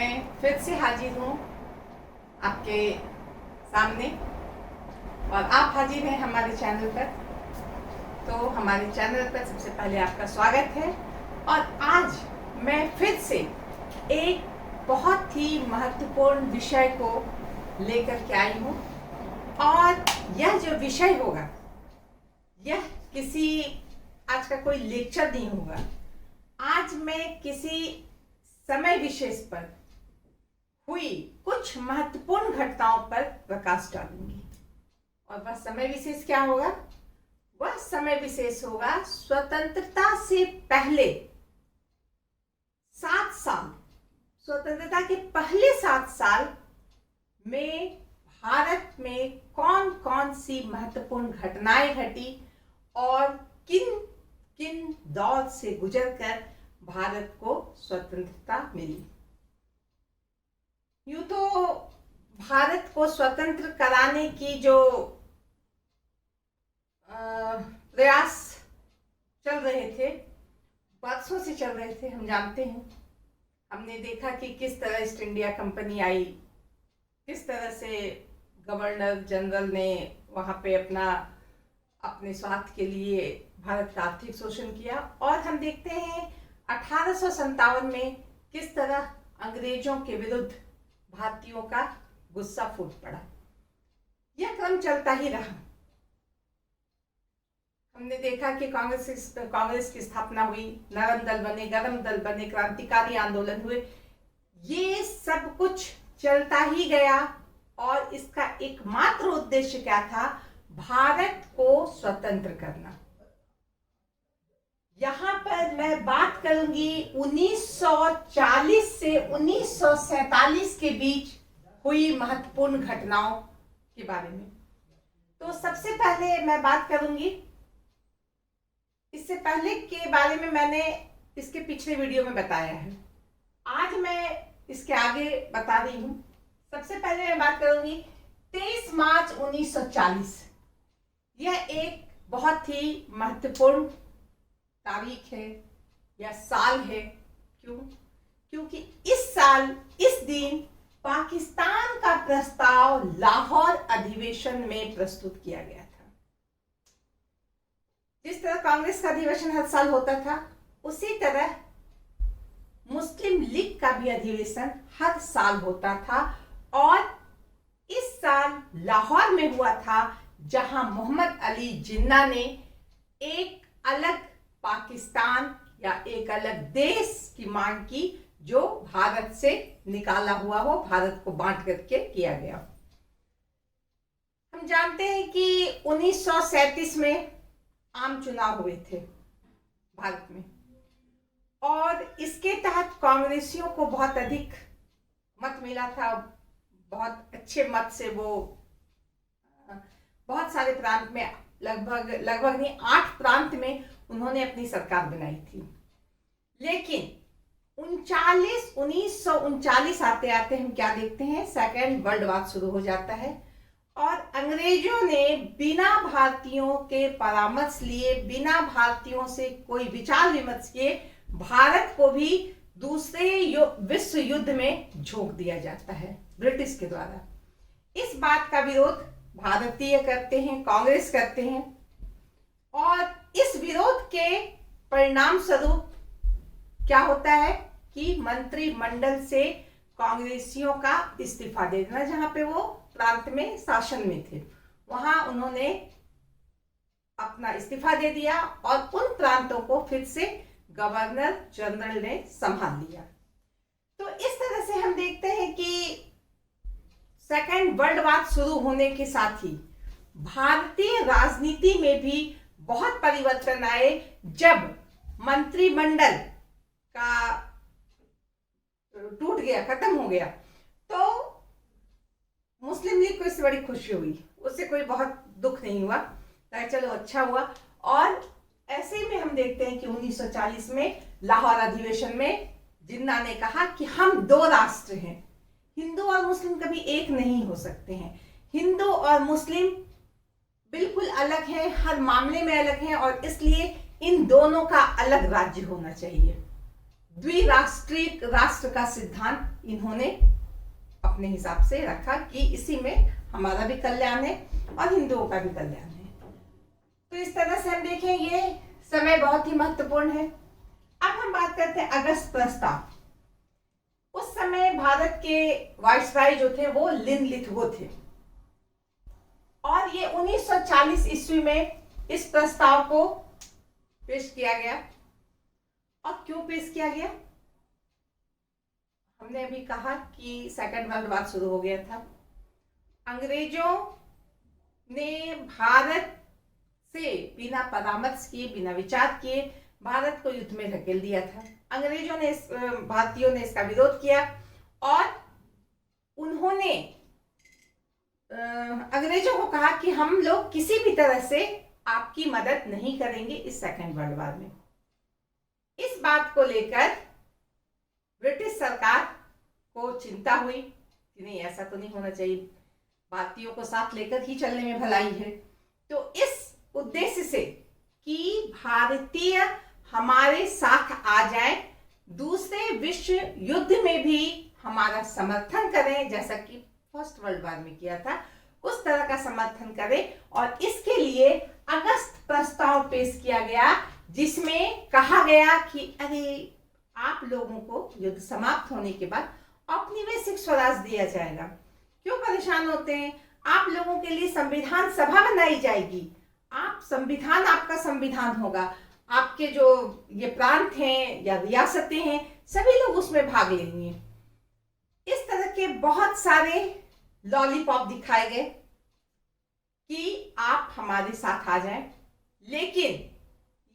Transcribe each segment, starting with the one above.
मैं फिर से हाजिर हूँ आपके सामने और आप हाजिर हैं हमारे चैनल पर। तो हमारे चैनल पर सबसे पहले आपका स्वागत है और आज मैं फिर से एक बहुत ही महत्वपूर्ण विषय को लेकर के आई हूँ और यह जो विषय होगा यह किसी आज का कोई लेक्चर नहीं होगा। आज मैं किसी समय विशेष पर हुई कुछ महत्वपूर्ण घटनाओं पर प्रकाश डालूंगी और वह समय विशेष क्या होगा? वह समय विशेष होगा स्वतंत्रता से पहले 7 साल, स्वतंत्रता के पहले 7 साल में भारत में कौन कौन सी महत्वपूर्ण घटनाएं घटी और किन किन दौर से गुजरकर भारत को स्वतंत्रता मिली। यूं तो भारत को स्वतंत्र कराने की जो प्रयास चल रहे थे, वर्षों से चल रहे थे, हम जानते हैं। हमने देखा कि किस तरह ईस्ट इंडिया कंपनी आई, किस तरह से गवर्नर जनरल ने वहाँ पे अपने स्वार्थ के लिए भारत का आर्थिक शोषण किया और हम देखते हैं 1857 में किस तरह अंग्रेजों के विरुद्ध भारतीयों का गुस्सा फूट पड़ा। यह क्रम चलता ही रहा। हमने देखा कि कांग्रेस की स्थापना हुई, नरम दल बने, गरम दल बने, क्रांतिकारी आंदोलन हुए। ये सब कुछ चलता ही गया और इसका एकमात्र उद्देश्य क्या था? भारत को स्वतंत्र करना। यहाँ पर मैं बात करूंगी 1940 से 1947 के बीच हुई महत्वपूर्ण घटनाओं के बारे में। तो सबसे पहले मैं बात करूंगी, इससे पहले के बारे में मैंने इसके पिछले वीडियो में बताया है, आज मैं इसके आगे बता रही हूं। सबसे पहले मैं बात करूंगी 23 मार्च 1940। यह एक बहुत ही महत्वपूर्ण तारीख है या साल है। क्यों? क्योंकि इस साल, इस दिन पाकिस्तान का प्रस्ताव लाहौर अधिवेशन में प्रस्तुत किया गया था। जिस तरह कांग्रेस का अधिवेशन हर साल होता था, उसी तरह मुस्लिम लीग का भी अधिवेशन हर साल होता था और इस साल लाहौर में हुआ था, जहां मोहम्मद अली जिन्ना ने एक अलग पाकिस्तान या एक अलग देश की मांग की, जो भारत से निकाला हुआ हो, भारत को बांट करके किया गया। हम जानते हैं कि 1937 में आम चुनाव हुए थे भारत में और इसके तहत कांग्रेसियों को बहुत अधिक मत मिला था। बहुत अच्छे मत से वो बहुत सारे प्रांत में, लगभग नहीं 8 प्रांत में उन्होंने अपनी सरकार बनाई थी। लेकिन 1939 आते आते हम क्या देखते हैं? सेकेंड वर्ल्ड वॉर शुरू हो जाता है और अंग्रेजों ने बिना भारतीयों के परामर्श लिए, बिना भारतीयों से कोई विचार विमर्श किए, भारत को भी दूसरे विश्व युद्ध में झोंक दिया जाता है ब्रिटिश के द्वारा। इस बात का विरोध भारतीय करते हैं, कांग्रेस करते हैं और इस विरोध के परिणाम स्वरूप क्या होता है कि मंत्रिमंडल से कांग्रेसियों का इस्तीफा दे देना। जहां पे वो प्रांत में शासन में थे, वहां उन्होंने अपना इस्तीफा दे दिया और उन प्रांतों को फिर से गवर्नर जनरल ने संभाल लिया। तो इस तरह से हम देखते हैं कि सेकेंड वर्ल्ड वॉर शुरू होने के साथ ही भारतीय राजनीति में भी बहुत परिवर्तन आए। जब मंत्रिमंडल का टूट गया, खत्म हो गया, तो मुस्लिम लीग को इससे बड़ी खुशी हुई, उससे कोई बहुत दुख नहीं हुआ, चलो अच्छा हुआ। और ऐसे में हम देखते हैं कि 1940 में लाहौर अधिवेशन में जिन्ना ने कहा कि हम 2 राष्ट्र हैं, हिंदू और मुस्लिम कभी एक नहीं हो सकते हैं। हिंदू और मुस्लिम बिल्कुल अलग हैं, हर मामले में अलग हैं और इसलिए इन दोनों का अलग राज्य होना चाहिए। द्विराष्ट्रीय राष्ट्र का सिद्धांत इन्होंने अपने हिसाब से रखा कि इसी में हमारा भी कल्याण है और हिंदुओं का भी कल्याण है। तो इस तरह से हम देखें ये समय बहुत ही महत्वपूर्ण है। अब हम बात करते हैं अगस्त प्रस्ताव। उस समय भारत के वाइसराय जो थे वो लिनलिथगो थे और ये 1940 ईस्वी में इस प्रस्ताव को पेश किया गया। और क्यों पेश किया गया? हमने अभी कहा कि सेकंड वर्ल्ड वॉर शुरू हो गया था। अंग्रेजों ने भारत से बिना परामर्श किए, बिना विचार किए भारत को युद्ध में धकेल दिया था। अंग्रेजों ने भारतीयों ने इसका विरोध किया और उन्होंने अंग्रेजों को कहा कि हम लोग किसी भी तरह से आपकी मदद नहीं करेंगे इस सेकंड वर्ल्ड वॉर में। इस बात को लेकर ब्रिटिश सरकार को चिंता हुई कि नहीं, ऐसा तो नहीं होना चाहिए, भारतीयों को साथ लेकर ही चलने में भलाई है। तो इस उद्देश्य से कि भारतीय हमारे साथ आ जाए, दूसरे विश्व युद्ध में भी हमारा समर्थन करें, जैसा कि फर्स्ट वर्ल्ड वॉर में किया था, उस तरह का समर्थन करें। और इसके लिए अगस्त प्रस्ताव पेश किया गया, जिसमें कहा गया कि अरे आप लोगों को युद्ध समाप्त होने के बाद औपनिवेशिक स्वराज दिया जाएगा, क्यों परेशान होते हैं? आप लोगों के लिए संविधान सभा बनाई जाएगी, आप संविधान, आपका संविधान होगा, आपके जो ये प्रांत हैं या रियासतें हैं सभी लोग उसमें भाग लेंगे। इस तरह के बहुत सारे लॉलीपॉप दिखाए गए कि आप हमारे साथ आ जाएं। लेकिन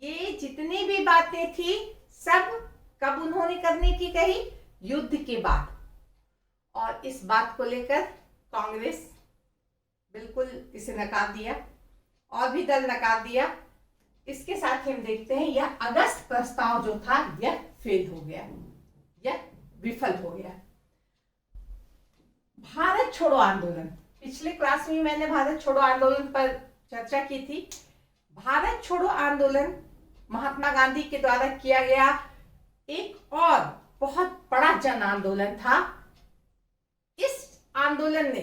ये जितनी भी बातें थी सब कब उन्होंने करने की कही? युद्ध के बाद। और इस बात को लेकर कांग्रेस बिल्कुल इसे नकार दिया और भी दल नकार दिया। इसके साथ ही हम देखते हैं यह अगस्त प्रस्ताव जो था यह फेल हो गया, यह विफल हो गया। भारत छोड़ो आंदोलन, पिछले क्लास में मैंने भारत छोड़ो आंदोलन पर चर्चा की थी। भारत छोड़ो आंदोलन महात्मा गांधी के द्वारा किया गया एक और बहुत बड़ा जन आंदोलन था। इस आंदोलन ने,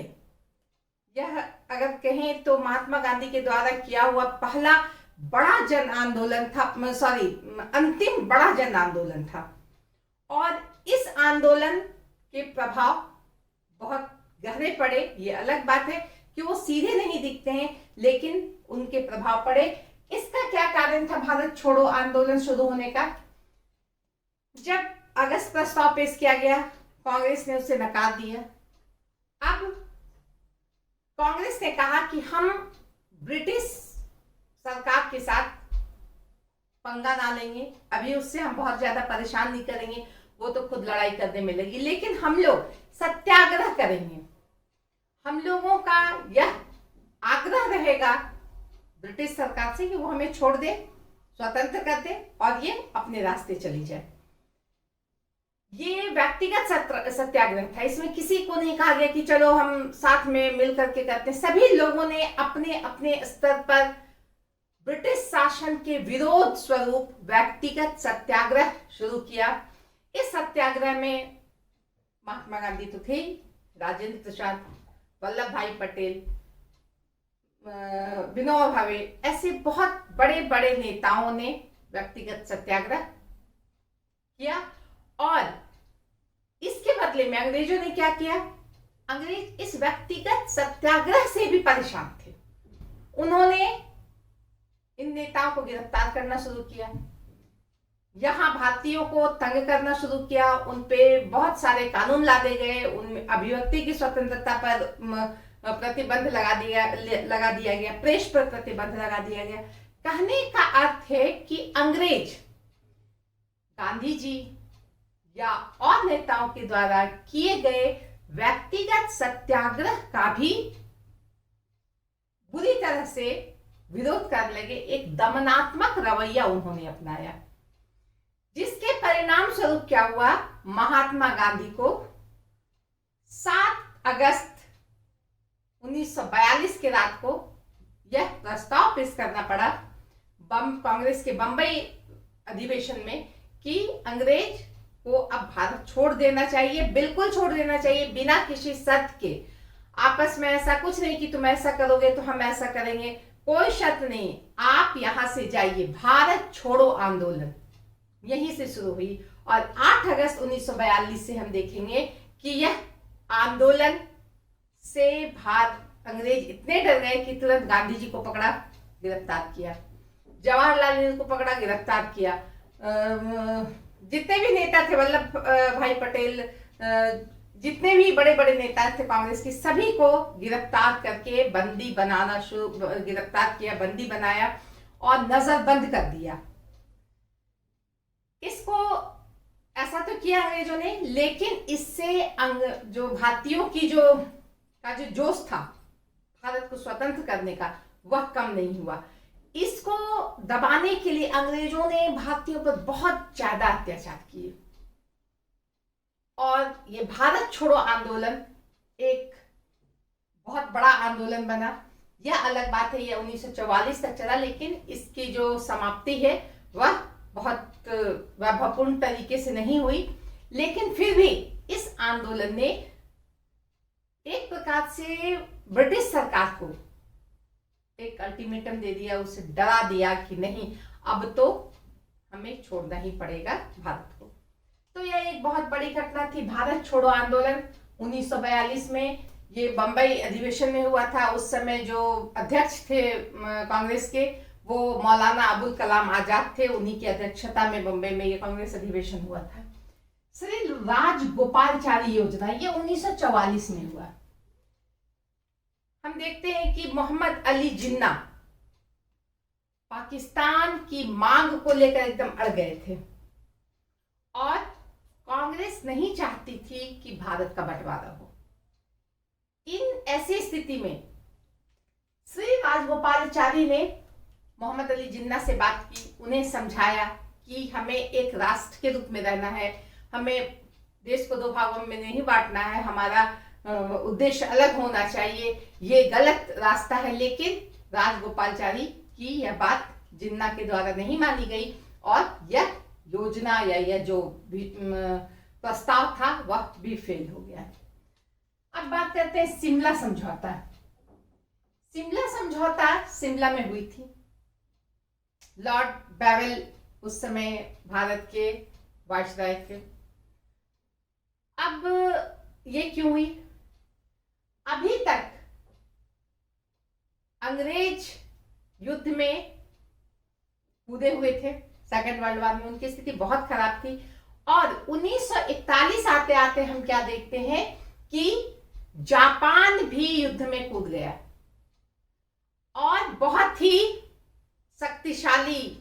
यह अगर कहें तो महात्मा गांधी के द्वारा किया हुआ पहला बड़ा जन आंदोलन था, अंतिम बड़ा जन आंदोलन था। और इस आंदोलन के प्रभाव बहुत गहरे पड़े। ये अलग बात है कि वो सीधे नहीं दिखते हैं, लेकिन उनके प्रभाव पड़े। इसका क्या कारण था भारत छोड़ो आंदोलन शुरू होने का? जब अगस्त प्रस्ताव पेश किया गया, कांग्रेस ने उसे नकार दिया। अब कांग्रेस ने कहा कि हम ब्रिटिश सरकार के साथ पंगा ना लेंगे, अभी उससे हम बहुत ज्यादा परेशान नहीं करेंगे, वो तो खुद लड़ाई करने में लगी, लेकिन हम लोग सत्याग्रह करेंगे। हम लोगों का यह आग्रह रहेगा ब्रिटिश सरकार से कि वो हमें छोड़ दे, स्वतंत्र कर दे और ये अपने रास्ते चली जाए। ये व्यक्तिगत सत्याग्रह था, इसमें किसी को नहीं कहा गया कि चलो हम साथ में मिल करके करते हैं। सभी लोगों ने अपने अपने स्तर पर ब्रिटिश शासन के विरोध स्वरूप व्यक्तिगत सत्याग्रह शुरू किया। इस सत्याग्रह में महात्मा गांधी तो थे, राजेंद्र प्रसाद, वल्लभ भाई पटेल, विनोबा भावे, ऐसे बहुत बड़े बड़े नेताओं ने व्यक्तिगत सत्याग्रह किया। और इसके बदले में अंग्रेजों ने क्या किया? अंग्रेज इस व्यक्तिगत सत्याग्रह से भी परेशान थे। उन्होंने इन नेताओं को गिरफ्तार करना शुरू किया, यहाँ भारतीयों को तंग करना शुरू किया, उनपे बहुत सारे कानून लादे गए, उनमें अभिव्यक्ति की स्वतंत्रता पर प्रतिबंध लगा दिया गया, प्रेस पर प्रतिबंध लगा दिया गया। कहने का अर्थ है कि अंग्रेज गांधी जी या और नेताओं के द्वारा किए गए व्यक्तिगत सत्याग्रह का भी बुरी तरह से विरोध करने लगे। एक दमनात्मक रवैया उन्होंने अपनाया, जिसके परिणाम स्वरूप क्या हुआ? महात्मा गांधी को 7 अगस्त 1942 के रात को यह प्रस्ताव पेश करना पड़ा कांग्रेस के बंबई अधिवेशन में कि अंग्रेज को अब भारत छोड़ देना चाहिए, बिल्कुल छोड़ देना चाहिए, बिना किसी शर्त के। आपस में ऐसा कुछ नहीं कि तुम ऐसा करोगे तो हम ऐसा करेंगे, कोई शर्त नहीं, आप यहां से जाइए। भारत छोड़ो आंदोलन यहीं से शुरू हुई और 8 अगस्त 1942 से हम देखेंगे कि यह आंदोलन से अंग्रेज इतने डर गए कि तुरंत गांधी जी को पकड़ा, गिरफ्तार किया, जवाहरलाल नेहरू को पकड़ा, गिरफ्तार किया, जितने भी नेता थे, वल्लभ भाई पटेल, जितने भी बड़े बड़े नेता थे कांग्रेस के, सभी को गिरफ्तार करके बंदी बनाना गिरफ्तार किया, बंदी बनाया और नजरबंद कर दिया। इसको ऐसा तो किया अंग्रेजों ने, लेकिन इससे जो भारतीयों की जो जोश था भारत को स्वतंत्र करने का, वह कम नहीं हुआ। इसको दबाने के लिए अंग्रेजों ने भारतीयों पर बहुत ज्यादा अत्याचार किए और ये भारत छोड़ो आंदोलन एक बहुत बड़ा आंदोलन बना। यह अलग बात है, यह 1944 तक चला, लेकिन इसकी जो समाप्ति है वह बहुत वैभवपूर्ण तरीके से नहीं हुई। लेकिन फिर भी इस आंदोलन ने एक प्रकार से ब्रिटिश सरकार को एक अल्टीमेटम दे दिया, उसे डरा दिया कि नहीं, अब तो हमें छोड़ना ही पड़ेगा भारत को। तो यह एक बहुत बड़ी घटना थी, भारत छोड़ो आंदोलन 1942 में। ये बंबई अधिवेशन में हुआ था। उस समय जो अध्यक्ष थे कांग्रेस के, वो मौलाना अबुल कलाम आजाद थे, उन्हीं की अध्यक्षता में बंबई में ये कांग्रेस अधिवेशन हुआ था। श्री राजगोपालचारी योजना, ये 1944 में हुआ। हम देखते हैं कि मोहम्मद अली जिन्ना पाकिस्तान की मांग को लेकर एकदम अड़ गए थे और कांग्रेस नहीं चाहती थी कि भारत का बंटवारा हो। इन ऐसी स्थिति में श्री राजगोपालचारी ने मोहम्मद अली जिन्ना से बात की, उन्हें समझाया कि हमें एक राष्ट्र के रूप में रहना है, हमें देश को 2 भागों में नहीं बांटना है, हमारा उद्देश्य अलग होना चाहिए, ये गलत रास्ता है। लेकिन राजगोपालचारी की यह बात जिन्ना के द्वारा नहीं मानी गई और यह योजना या यह जो प्रस्ताव था वह भी फेल हो गया। अब बात करते हैं शिमला समझौता। शिमला समझौता शिमला में हुई थी। लॉर्ड बेवेल उस समय भारत के वायसराय थे। अब ये क्यों हुई? अभी तक अंग्रेज युद्ध में कूदे हुए थे, सेकेंड वर्ल्ड वॉर में उनकी स्थिति बहुत खराब थी और 1941 आते आते हम क्या देखते हैं कि जापान भी युद्ध में कूद गया और बहुत ही शक्तिशाली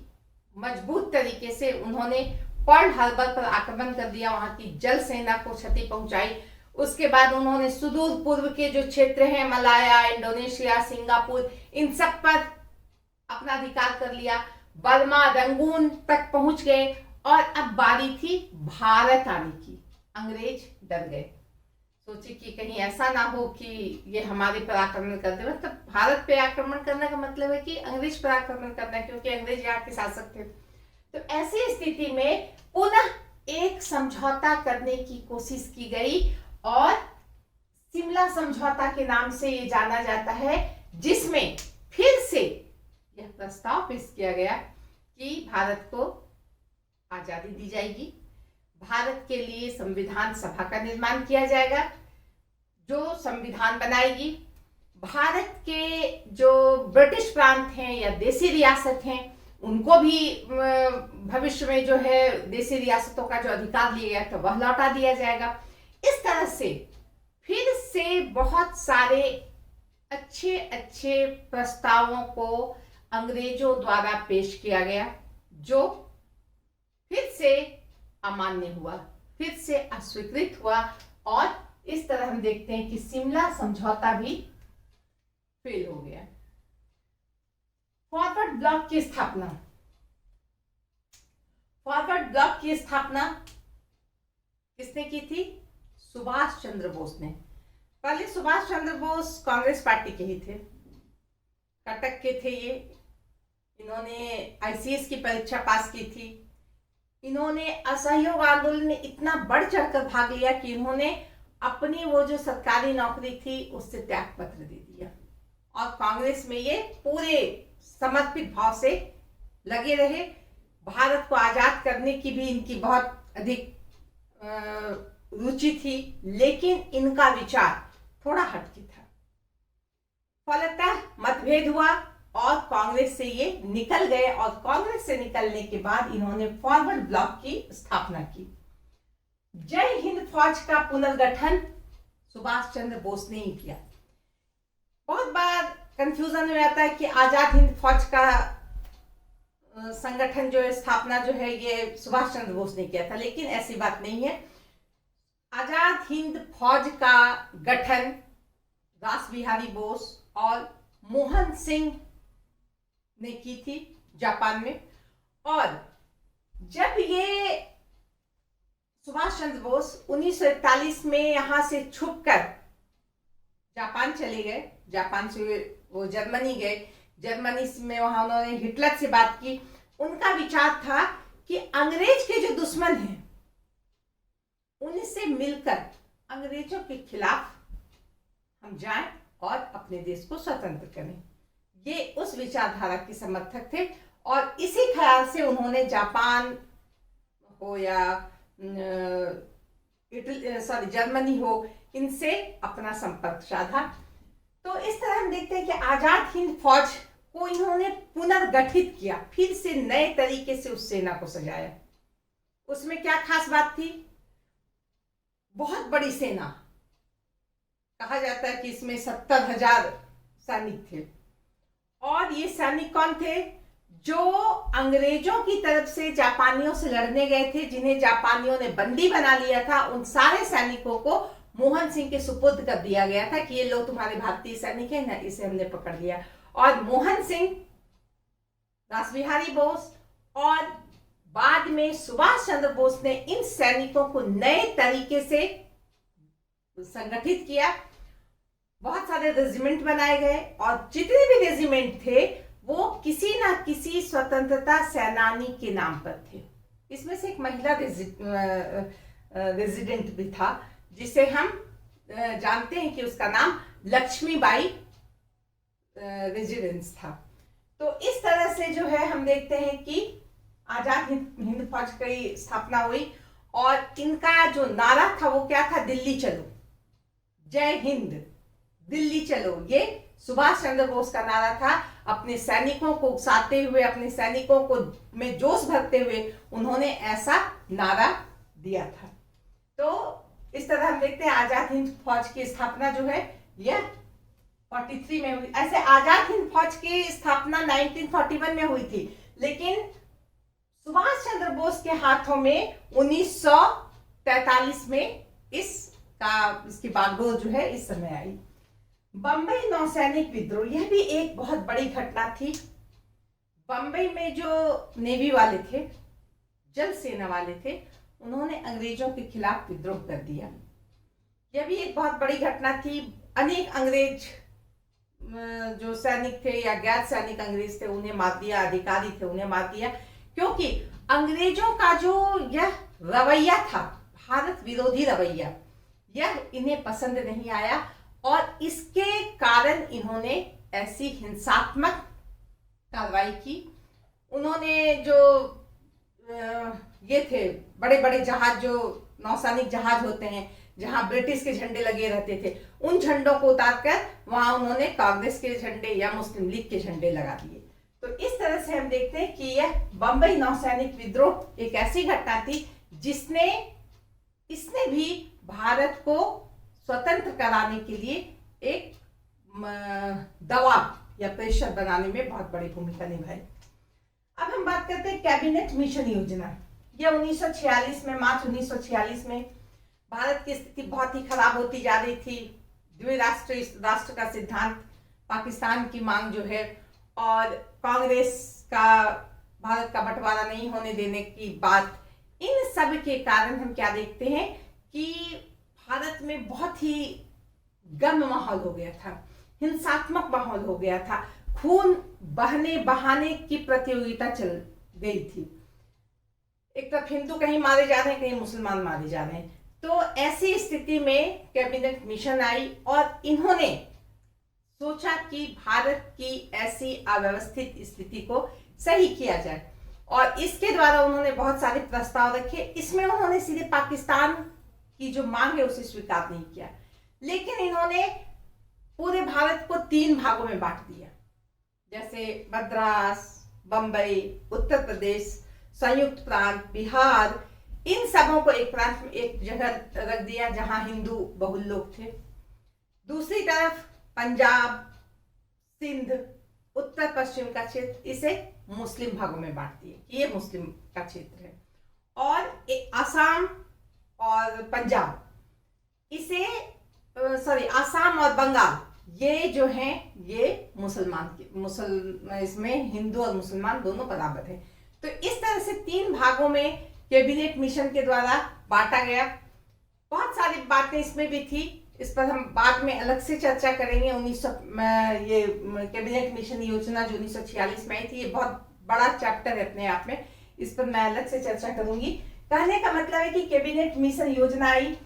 मजबूत तरीके से उन्होंने पर्ल हार्बर पर आक्रमण कर दिया, वहां की जल सेना को क्षति पहुंचाई। उसके बाद उन्होंने सुदूर पूर्व के जो क्षेत्र हैं, मलाया, इंडोनेशिया, सिंगापुर, इन सब पर अपना अधिकार कर लिया। बर्मा, रंगून तक पहुंच गए और अब बारी थी भारत आने की। अंग्रेज डर गए, सोचे कि कहीं ऐसा ना हो कि ये हमारे पर आक्रमण कर दे। मतलब भारत पे आक्रमण करने का मतलब है कि अंग्रेज पर आक्रमण करना है, क्योंकि अंग्रेज यहाँ के शासक थे। तो ऐसी स्थिति में पुनः एक समझौता करने की कोशिश की गई और शिमला समझौता के नाम से ये जाना जाता है, जिसमें फिर से यह प्रस्ताव पेश किया गया कि भारत को आजादी दी जाएगी, भारत के लिए संविधान सभा का निर्माण किया जाएगा जो संविधान बनाएगी, भारत के जो ब्रिटिश प्रांत हैं या देसी रियासत हैं उनको भी भविष्य में जो है देसी रियासतों का जो अधिकार लिया गया था वह लौटा दिया जाएगा। इस तरह से फिर से बहुत सारे अच्छे अच्छे प्रस्तावों को अंग्रेजों द्वारा पेश किया गया, जो फिर से अमान्य हुआ, फिर से अस्वीकृत हुआ और इस तरह हम देखते हैं कि शिमला समझौता भी फेल हो गया। फॉरवर्ड ब्लॉक की स्थापना। फॉरवर्ड ब्लॉक की स्थापना किसने की थी? सुभाष चंद्र बोस ने। पहले सुभाष चंद्र बोस कांग्रेस पार्टी के ही थे, कटक के थे ये। इन्होंने आईसीएस की परीक्षा पास की थी। इन्होंने असहयोग आंदोलन में इतना बढ़ चढ़कर भाग लिया कि इन्होंने अपनी वो जो सरकारी नौकरी थी उससे त्याग पत्र दे दिया और कांग्रेस में ये पूरे समर्पित भाव से लगे रहे। भारत को आजाद करने की भी इनकी बहुत अधिक रुचि थी, लेकिन इनका विचार थोड़ा हटके था। फलतः मतभेद हुआ और कांग्रेस से ये निकल गए और कांग्रेस से निकलने के बाद इन्होंने फॉरवर्ड ब्लॉक की स्थापना की। जय हिंद फौज का पुनर्गठन सुभाष चंद्र बोस ने ही किया। बहुत बार कंफ्यूजन हो जाता है कि आजाद हिंद फौज का संगठन जो है, स्थापना जो है, ये सुभाष चंद्र बोस ने किया था, लेकिन ऐसी बात नहीं है। आजाद हिंद फौज का गठन रास बिहारी बोस और मोहन सिंह ने की थी जापान में। और जब ये सुभाष चंद्र बोस 1941 में यहां से छुपकर जापान चले गए, जापान से वो जर्मनी गए, जर्मनी में वहां उन्होंने हिटलर से बात की। उनका विचार था कि अंग्रेज के जो दुश्मन हैं उनसे मिलकर अंग्रेजों के खिलाफ हम जाएं और अपने देश को स्वतंत्र करें। ये उस विचारधारा के समर्थक थे और इसी ख्याल से उन्होंने जापान हो या जर्मनी हो, इनसे अपना संपर्क साधा। तो इस तरह हम देखते हैं कि आजाद हिंद फौज को इन्होंने पुनर्गठित किया, फिर से नए तरीके से उस सेना को सजाया। उसमें क्या खास बात थी? बहुत बड़ी सेना, कहा जाता है कि इसमें 70,000 सैनिक थे। और ये सैनिक कौन थे? जो अंग्रेजों की तरफ से जापानियों से लड़ने गए थे, जिन्हें जापानियों ने बंदी बना लिया था, उन सारे सैनिकों को मोहन सिंह के सुपुर्द कर दिया गया था कि ये लोग तुम्हारे भारतीय सैनिक हैं ना, इसे हमने पकड़ लिया। और मोहन सिंह, रासबिहारी बोस और बाद में सुभाष चंद्र बोस ने इन सैनिकों को नए तरीके से संगठित किया। बहुत सारे रेजिमेंट बनाए गए और जितने भी रेजिमेंट थे वो किसी ना किसी स्वतंत्रता सेनानी के नाम पर थे। इसमें से एक महिला रेजिडेंट भी था, जिसे हम जानते हैं कि उसका नाम लक्ष्मीबाई रेजिडेंस था। तो इस तरह से जो है हम देखते हैं कि आजाद हिंद फौज की स्थापना हुई और इनका जो नारा था वो क्या था? दिल्ली चलो, जय हिंद, दिल्ली चलो। ये सुभाष चंद्र बोस का नारा था। अपने सैनिकों को उकसाते हुए, अपने सैनिकों को में जोश भरते हुए उन्होंने ऐसा नारा दिया था। तो इस तरह हम देखते हैं आजाद हिंद फौज की स्थापना जो है यह 43 में हुई। ऐसे आजाद हिंद फौज की स्थापना 1941 में हुई थी, लेकिन सुभाष चंद्र बोस के हाथों में 1943 में इसकी बागडोर जो है इस समय आई। बंबई नौसैनिक विद्रोह, यह भी एक बहुत बड़ी घटना थी। बंबई में जो नेवी वाले थे, जल सेना वाले थे, उन्होंने अंग्रेजों के खिलाफ विद्रोह कर दिया। यह भी एक बहुत बड़ी घटना थी। अनेक अंग्रेज जो सैनिक थे या गैर सैनिक अंग्रेज थे उन्हें मार दिया, अधिकारी थे उन्हें मार दिया, क्योंकि अंग्रेजों का जो यह रवैया था, भारत विरोधी रवैया, यह इन्हें पसंद नहीं आया और इसके कारण इन्होंने ऐसी हिंसात्मक कार्रवाई की। उन्होंने जो ये थे बड़े बड़े जहाज, जो नौसैनिक जहाज होते हैं जहां ब्रिटिश के झंडे लगे रहते थे, उन झंडों को उतारकर वहां उन्होंने कांग्रेस के झंडे या मुस्लिम लीग के झंडे लगा दिए। तो इस तरह से हम देखते हैं कि यह बंबई नौसैनिक विद्रोह एक ऐसी घटना थी इसने भी भारत को स्वतंत्र कराने के लिए एक दबाव या प्रेशर बनाने में बहुत बड़ी भूमिका निभाई। अब हम बात करते हैं कैबिनेट मिशन योजना। यह 1946 में, मार्च 1946 में भारत की स्थिति बहुत ही खराब होती जा रही थी। राष्ट्र का सिद्धांत, पाकिस्तान की मांग जो है और कांग्रेस का भारत का बंटवारा नहीं होने देने की बात, इन सब के कारण हम क्या देखते हैं कि भारत में बहुत ही गर्म माहौल हो गया था, हिंसात्मक माहौल हो गया था, खून बहाने की प्रतियोगिता चल गई थी। एक तरफ हिंदू कहीं मारे जा रहे हैं, कहीं मुसलमान मारे जा रहे हैं। तो ऐसी स्थिति में कैबिनेट मिशन आई और इन्होंने सोचा कि भारत की ऐसी अव्यवस्थित स्थिति को सही किया जाए और इसके द्वारा उन्होंने बहुत सारे प्रस्ताव रखे। इसमें उन्होंने सीधे पाकिस्तान की जो मांग है उसे स्वीकार नहीं किया, लेकिन इन्होंने पूरे भारत को 3 भागों में बांट दिया, जैसे मद्रास, बंबई, उत्तर प्रदेश, संयुक्त प्रांत, बिहार, इन सबों को एक प्रांत में एक जगह रख दिया जहां हिंदू बहुल लोग थे। दूसरी तरफ पंजाब, सिंध, उत्तर पश्चिम का क्षेत्र, इसे मुस्लिम भागों में बांट दिया, ये मुस्लिम का क्षेत्र है। और आसाम और पंजाब, इसे आसाम और बंगाल, ये जो हैं ये इसमें हिंदू और मुसलमान दोनों बराबर हैं। तो इस तरह से 3 भागों में कैबिनेट मिशन के द्वारा बांटा गया। बहुत सारी बातें इसमें भी थी, इस पर हम बाद में अलग से चर्चा करेंगे। ये कैबिनेट मिशन योजना जो 1946 में आई थी, ये बहुत बड़ा चैप्टर है अपने आप में, इस पर मैं अलग से चर्चा करूंगी। कहने का मतलब है कि कैबिनेट मिशन योजना आई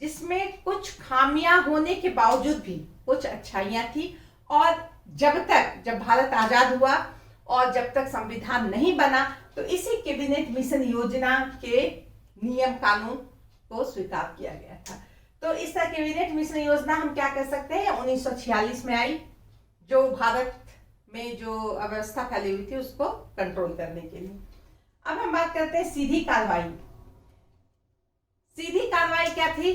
जिसमें कुछ खामियां होने के बावजूद भी कुछ अच्छाइयां थी। और जब भारत आजाद हुआ और जब तक संविधान नहीं बना, तो इसी कैबिनेट मिशन योजना के नियम कानून को स्वीकार किया गया था। तो इस तरह कैबिनेट मिशन योजना हम क्या कर सकते हैं, 1946 में आई, जो भारत में जो अव्यवस्था फैली हुई थी उसको कंट्रोल करने के लिए। अब हम बात करते हैं सीधी कार्रवाई। सीधी कार्रवाई क्या थी?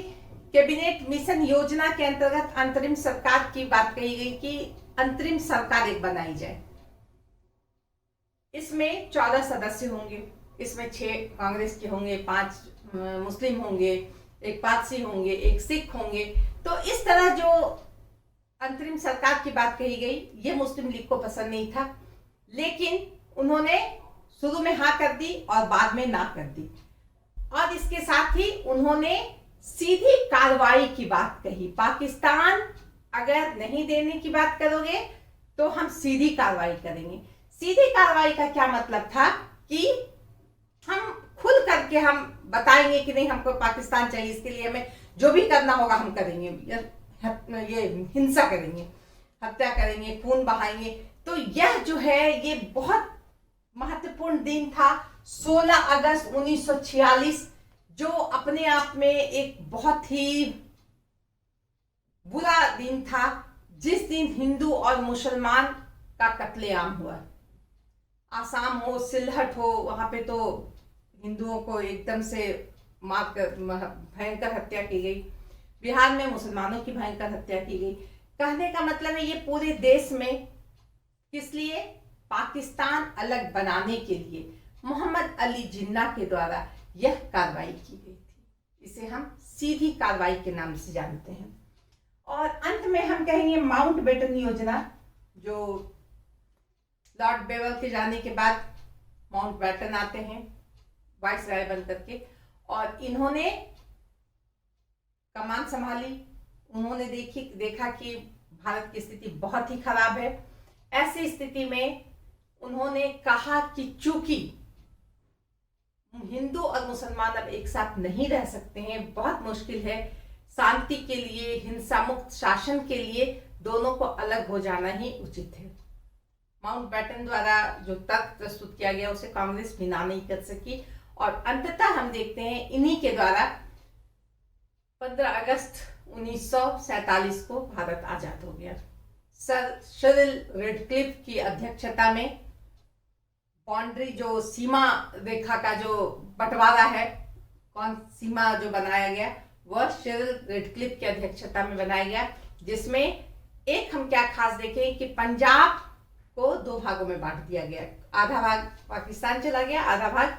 कैबिनेट मिशन योजना के अंतर्गत अंतरिम सरकार की बात कही गई कि अंतरिम सरकार एक बनाई जाए। इसमें 14 सदस्य होंगे, इसमें 6 कांग्रेस के होंगे, 5 मुस्लिम होंगे, 1 पारसी होंगे, 1 सिख होंगे। तो इस तरह जो अंतरिम सरकार की बात कही गई, ये मुस्लिम लीग को पसंद नहीं था, लेकिन उन्होंने शुरू में हाँ कर दी और बाद में ना कर दी। और इसके साथ ही उन्होंने सीधी कार्रवाई की बात कही। पाकिस्तान अगर नहीं देने की बात करोगे तो हम सीधी कार्रवाई करेंगे। सीधी कार्रवाई का क्या मतलब था कि हम खुल करके हम बताएंगे कि नहीं, हमको पाकिस्तान चाहिए, इसके लिए हमें जो भी करना होगा हम करेंगे, ये हिंसा करेंगे, हत्या करेंगे, खून बहाएंगे। तो यह जो है ये बहुत महत्वपूर्ण दिन था, 16 अगस्त 1946, जो अपने आप में एक बहुत ही बुरा दिन था, जिस दिन हिंदू और मुसलमान का कत्लेआम हुआ। आसाम हो, सिलहट हो, वहां पे तो हिंदुओं को एकदम से मारकर भयंकर हत्या की गई। बिहार में मुसलमानों की भयंकर हत्या की गई। कहने का मतलब है ये पूरे देश में किस लिए? पाकिस्तान अलग बनाने के लिए मोहम्मद अली जिन्ना के द्वारा यह कार्रवाई की गई थी। इसे हम सीधी कार्रवाई के नाम से जानते हैं। और अंत में हम कहेंगे माउंटबेटन योजना, जो लॉर्ड बेवल के जाने के बाद माउंटबेटन आते हैं वाइसराय बन करके, और इन्होंने कमान संभाली। उन्होंने देखा कि भारत की स्थिति बहुत ही खराब है। ऐसी स्थिति में उन्होंने कहा कि चूंकि हिंदू और मुसलमान अब एक साथ नहीं रह सकते हैं, बहुत मुश्किल है, शांति के लिए, हिंसा मुक्त शासन के लिए दोनों को अलग हो जाना ही उचित है। माउंटबेटन द्वारा जो तर्क प्रस्तुत किया गया उसे कांग्रेस भी ना नहीं कर सकी, और अंततः हम देखते हैं इन्हीं के द्वारा 15 अगस्त 1947 को भारत आजाद हो गया। सर सिरिल रेडक्लिफ की अध्यक्षता में बाउंड्री, जो सीमा रेखा का जो बंटवारा है, कौन सीमा जो बनाया गया, वह सिरिल रेडक्लिफ की अध्यक्षता में बनाया गया, जिसमें एक हम क्या खास देखें कि पंजाब को 2 भागों में बांट दिया गया। आधा भाग पाकिस्तान चला गया, आधा भाग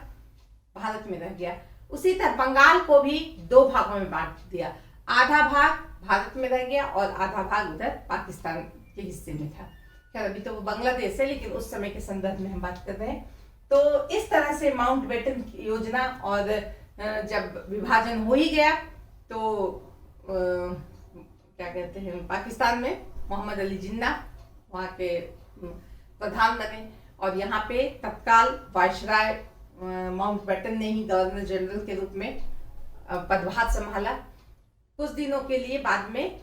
भारत में रह गया। उसी तरह बंगाल को भी 2 भागों में बांट दिया, आधा भाग भारत में रह गया और आधा भाग उधर पाकिस्तान के हिस्से में था। खैर अभी तो वो बांग्लादेश है, लेकिन उस समय के संदर्भ में हम बात कर रहे हैं। तो इस तरह से माउंटबेटन योजना, और जब विभाजन हो ही गया तो क्या कहते हैं, पाकिस्तान में मोहम्मद अली जिन्ना वहाँ के प्रधान बने, और यहाँ पे तत्काल वायसराय माउंटबेटन ने ही गवर्नर जनरल के रूप में पदभार संभाला कुछ दिनों के लिए। बाद में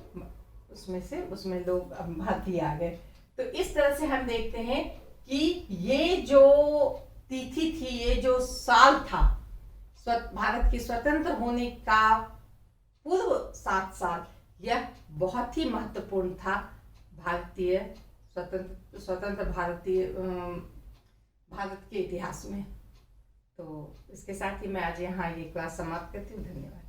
उसमें लोग भारतीय आ गए। तो इस तरह से हम देखते हैं कि ये जो तिथि थी, ये जो साल था भारत के स्वतंत्र होने का पूर्व 7 साल, यह बहुत ही महत्वपूर्ण था भारतीय स्वतंत्र भारत के इतिहास में। तो इसके साथ ही मैं आज यहाँ ये क्लास समाप्त करती हूँ। धन्यवाद।